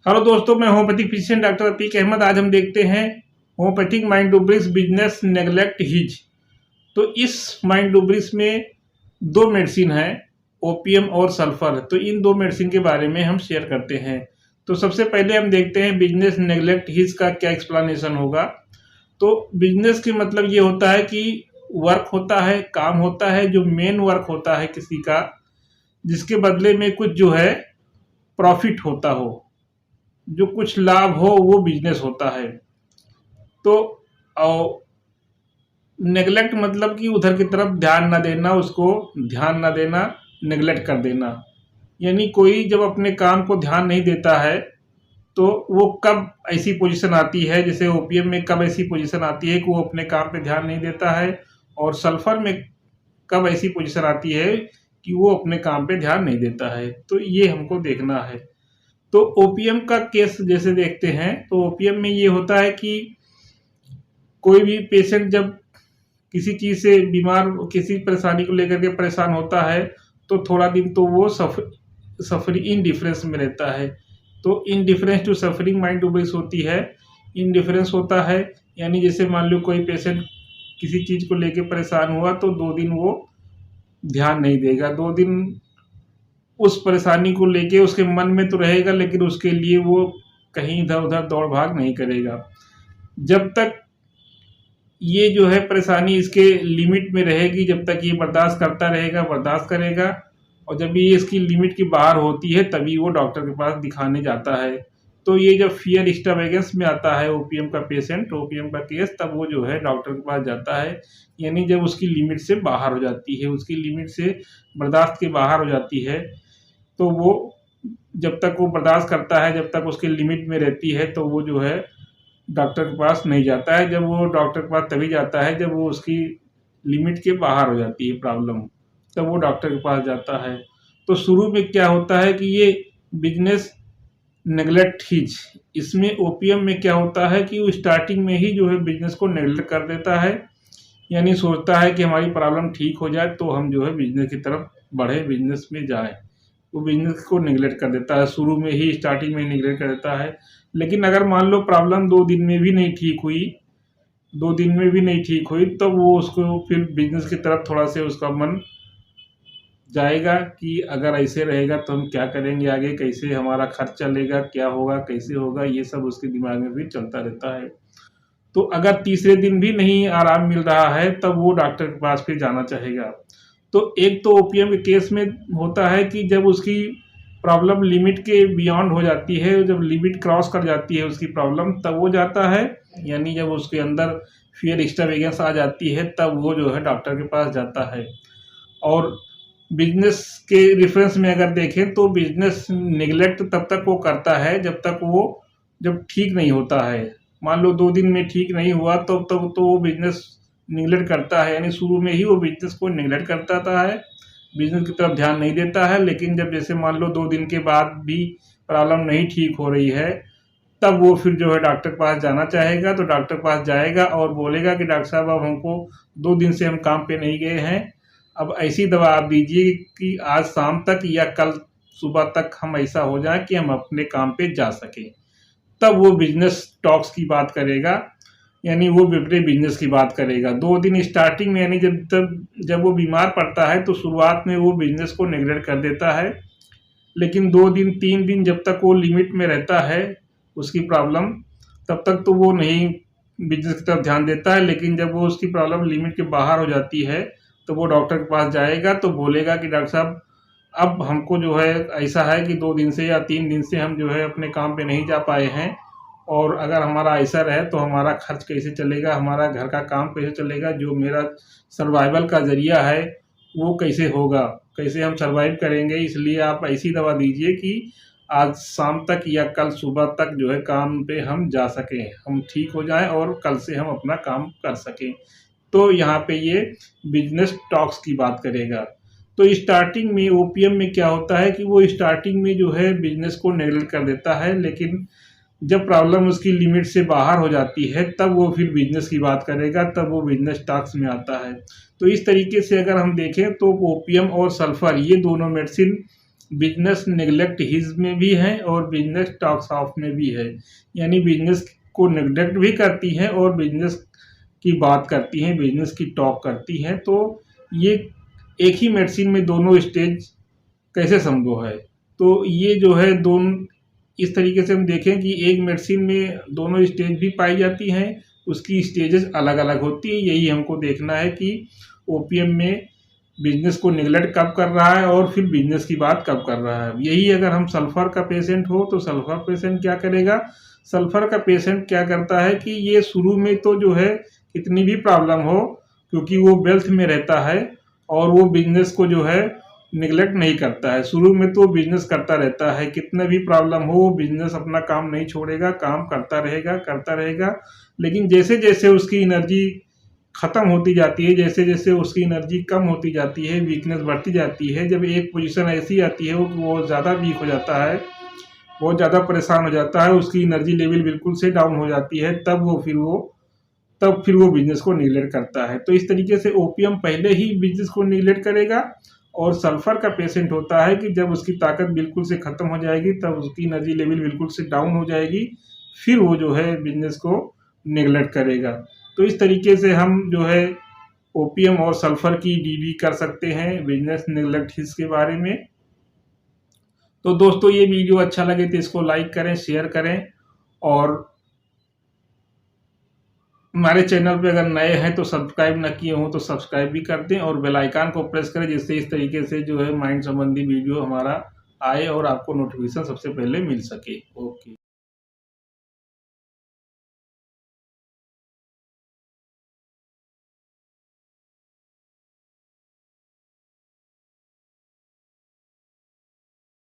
Hello दोस्तों, मैं homeopathic physician doctor Ateeq Ahmed. आज हम देखते हैं homeopathic mind rubrics business neglect his. तो इस माइंड डुब्रिक्स में दो मेडिसिन है, ओपीएम और सल्फर। तो इन दो मेडिसिन के बारे में हम शेयर करते हैं। तो सबसे पहले हम देखते हैं बिजनेस नेग्लेक्ट हिज का क्या एक्सप्लेनेशन होगा। तो बिजनेस के मतलब ये होता है कि वर्क होता है, काम होता है, जो मेन वर्क होता है किसी का, जिसके बदले में कुछ जो है प्रॉफिट होता हो, जो कुछ लाभ हो, वो बिजनेस होता है। तो नेग्लेक्ट मतलब कि उधर की तरफ ध्यान ना देना, उसको ध्यान ना देना, नेग्लेक्ट कर देना। यानी कोई जब अपने काम को ध्यान नहीं देता है तो वो कब ऐसी पोजीशन आती है, जैसे ओपीएम में कब ऐसी पोजीशन आती है कि वो अपने काम पे ध्यान नहीं देता है, और सल्फर में कब ऐसी पोजीशन आती है कि वो अपने काम पे ध्यान नहीं देता है। तो ये हमको देखना है। तो ओपीएम का केस जैसे देखते हैं, तो ओपीएम में ये होता है कि कोई भी पेशेंट जब किसी चीज़ से बीमार, किसी परेशानी को लेकर के परेशान होता है, तो थोड़ा दिन तो वो सफरिंग इनडिफरेंस में रहता है। तो इनडिफरेंस टू सफरिंग माइंड डुबेस होती है। इनडिफरेंस होता है यानी जैसे मान लो कोई पेशेंट किसी चीज़ को लेकर परेशान हुआ, तो 2 दिन वो ध्यान नहीं देगा। 2 दिन उस परेशानी को लेके उसके मन में तो रहेगा, लेकिन उसके लिए वो कहीं इधर उधर दौड़ भाग नहीं करेगा। जब तक ये जो है परेशानी इसके लिमिट में रहेगी, जब तक ये बर्दाश्त करता रहेगा, बर्दाश्त करेगा, और जब ये इसकी लिमिट की बाहर होती है तभी वो डॉक्टर के पास दिखाने जाता है। तो ये जब फियर एक्स्ट्रावेगेंस में आता है ओपीएम का पेशेंट, ओपीएम का केस, तब वो जो है डॉक्टर के पास जाता है। यानी जब उसकी लिमिट से बाहर हो जाती है, उसकी लिमिट से बर्दाश्त के बाहर हो जाती है, तो वो जब तक वो बर्दाश्त करता है, जब तक उसके लिमिट में रहती है, तो वो जो है डॉक्टर के पास नहीं जाता है। जब वो डॉक्टर के पास तभी जाता है जब वो उसकी लिमिट के बाहर हो जाती है प्रॉब्लम, तब वो डॉक्टर के पास जाता है। तो शुरू में क्या होता है कि ये बिजनेस नेग्लेक्ट हिज, इसमें ओपीएम में क्या होता है कि वो स्टार्टिंग में ही जो है बिजनेस को नेग्लेक्ट कर देता है। यानी सोचता है कि हमारी प्रॉब्लम ठीक हो जाए तो हम जो है बिजनेस की तरफ बढ़े, बिजनेस में जाए। वो बिजनेस को निगलेक्ट कर देता है, शुरू में ही, स्टार्टिंग में ही निगलेक्ट कर देता है। लेकिन अगर मान लो प्रॉब्लम 2 दिन में भी नहीं ठीक हुई, 2 दिन में भी नहीं ठीक हुई, तब वो उसको फिर बिजनेस की तरफ थोड़ा से उसका मन जाएगा कि अगर ऐसे रहेगा तो हम क्या करेंगे आगे, कैसे हमारा खर्च चलेगा, क्या होगा, कैसे होगा, ये सब उसके दिमाग में भी चलता रहता है। तो अगर तीसरे दिन भी नहीं आराम मिल रहा है, तब वो डॉक्टर के पास फिर जाना चाहेगा। तो एक तो ओपीएम के केस में होता है कि जब उसकी प्रॉब्लम लिमिट के बियॉन्ड हो जाती है, जब लिमिट क्रॉस कर जाती है उसकी प्रॉब्लम, तब वो जाता है। यानी जब उसके अंदर फियर एक्स्ट्रावेगेंस आ जाती है, तब वो जो है डॉक्टर के पास जाता है। और बिजनेस के रेफरेंस में अगर देखें तो बिजनेस निगलेक्ट तब तक वो करता है जब तक वो जब ठीक नहीं होता है। मान लो 2 दिन में ठीक नहीं हुआ तब तो वो बिजनेस निगलेक्ट करता है। यानी शुरू में ही वो बिजनेस को निगलेक्ट करता है, बिजनेस की तरफ ध्यान नहीं देता है। लेकिन जब जैसे मान लो 2 दिन के बाद भी प्रॉब्लम नहीं ठीक हो रही है, तब वो फिर जो है डॉक्टर के पास जाना चाहेगा। तो डॉक्टर के पास जाएगा और बोलेगा कि डॉक्टर साहब, अब हमको 2 दिन से हम काम पे नहीं गए हैं, अब ऐसी दवा आप दीजिए कि आज शाम तक या कल सुबह तक हम ऐसा हो जाए कि हम अपने काम पे जा सकें। तब वो बिजनेस टॉक्स की बात करेगा, यानी वो अपने बिजनेस की बात करेगा। 2 दिन स्टार्टिंग में, यानी जब वो बीमार पड़ता है तो शुरुआत में वो बिजनेस को नेगलेक्ट कर देता है। लेकिन 2 दिन 3 दिन जब तक वो लिमिट में रहता है उसकी प्रॉब्लम, तब तक तो वो नहीं बिजनेस की तरफ ध्यान देता है। लेकिन जब वो उसकी प्रॉब्लम लिमिट के बाहर हो जाती है, तो वो डॉक्टर के पास जाएगा, तो बोलेगा कि डॉक्टर साहब, अब हमको जो है ऐसा है कि 2 दिन से या 3 दिन से हम जो है अपने काम पे नहीं जा पाए हैं, और अगर हमारा ऐसा रहे तो हमारा खर्च कैसे चलेगा, हमारा घर का काम कैसे चलेगा, जो मेरा सर्वाइवल का ज़रिया है वो कैसे होगा, कैसे हम सर्वाइव करेंगे। इसलिए आप ऐसी दवा दीजिए कि आज शाम तक या कल सुबह तक जो है काम पे हम जा सकें, हम ठीक हो जाएं और कल से हम अपना काम कर सकें। तो यहाँ पे ये बिजनेस टॉक्स की बात करेगा। तो स्टार्टिंग में ओपीएम में क्या होता है कि वो स्टार्टिंग में जो है बिजनेस को नेगलेक्ट कर देता है, लेकिन जब प्रॉब्लम उसकी लिमिट से बाहर हो जाती है तब वो फिर बिजनेस की बात करेगा, तब वो बिजनेस टॉक्स में आता है। तो इस तरीके से अगर हम देखें तो ओपीएम और सल्फर, ये दोनों मेडिसिन बिजनेस नेग्लेक्ट हिज में भी है और बिजनेस टॉक्स ऑफ में भी है। यानी बिजनेस को नेग्लेक्ट भी करती हैं और बिजनेस की बात करती हैं, बिजनेस की टॉक करती हैं। तो ये एक ही मेडिसिन में दोनों स्टेज कैसे संभव है? तो ये जो है दोनों इस तरीके से हम देखें कि एक मेडिसिन में दोनों स्टेज भी पाई जाती हैं, उसकी स्टेजेस अलग अलग होती हैं। यही हमको देखना है कि ओपीएम में बिजनेस को निगलेक्ट कब कर रहा है और फिर बिजनेस की बात कब कर रहा है। यही अगर हम सल्फर का पेशेंट हो तो सल्फर पेशेंट क्या करेगा? सल्फर का पेशेंट क्या करता है कि ये शुरू में तो जो है कितनी भी प्रॉब्लम हो, क्योंकि वो वेल्थ में रहता है और वो बिजनेस को जो है निगलेक्ट नहीं करता है। शुरू में तो बिजनेस करता रहता है, कितना भी प्रॉब्लम हो वो बिजनेस अपना काम नहीं छोड़ेगा, काम करता रहेगा। लेकिन जैसे जैसे उसकी एनर्जी ख़त्म होती जाती है, जैसे जैसे उसकी एनर्जी कम होती जाती है, वीकनेस बढ़ती जाती है, जब एक पोजीशन ऐसी आती है वो ज़्यादा वीक हो जाता है, बहुत ज़्यादा परेशान हो जाता है, उसकी एनर्जी लेवल बिल्कुल से डाउन हो जाती है, तब फिर वो बिजनेस को निगलेक्ट करता है। तो इस तरीके से ओपीएम पहले ही बिजनेस को निगलेक्ट करेगा। और सल्फर का पेशेंट होता है कि जब उसकी ताकत बिल्कुल से ख़त्म हो जाएगी, तब उसकी एनर्जी लेवल बिल्कुल से डाउन हो जाएगी, फिर वो जो है बिजनेस को निगलेक्ट करेगा। तो इस तरीके से हम जो है ओपीएम और सल्फर की डीडी कर सकते हैं बिजनेस निगलेक्ट हिज के बारे में। तो दोस्तों ये वीडियो अच्छा लगे तो इसको लाइक करें, शेयर करें और हमारे चैनल पे अगर नए हैं तो सब्सक्राइब न किए हों तो सब्सक्राइब भी कर दें और बेल आइकन को प्रेस करें, जिससे इस तरीके से जो है माइंड संबंधी वीडियो हमारा आए और आपको नोटिफिकेशन सबसे पहले मिल सके। ओके।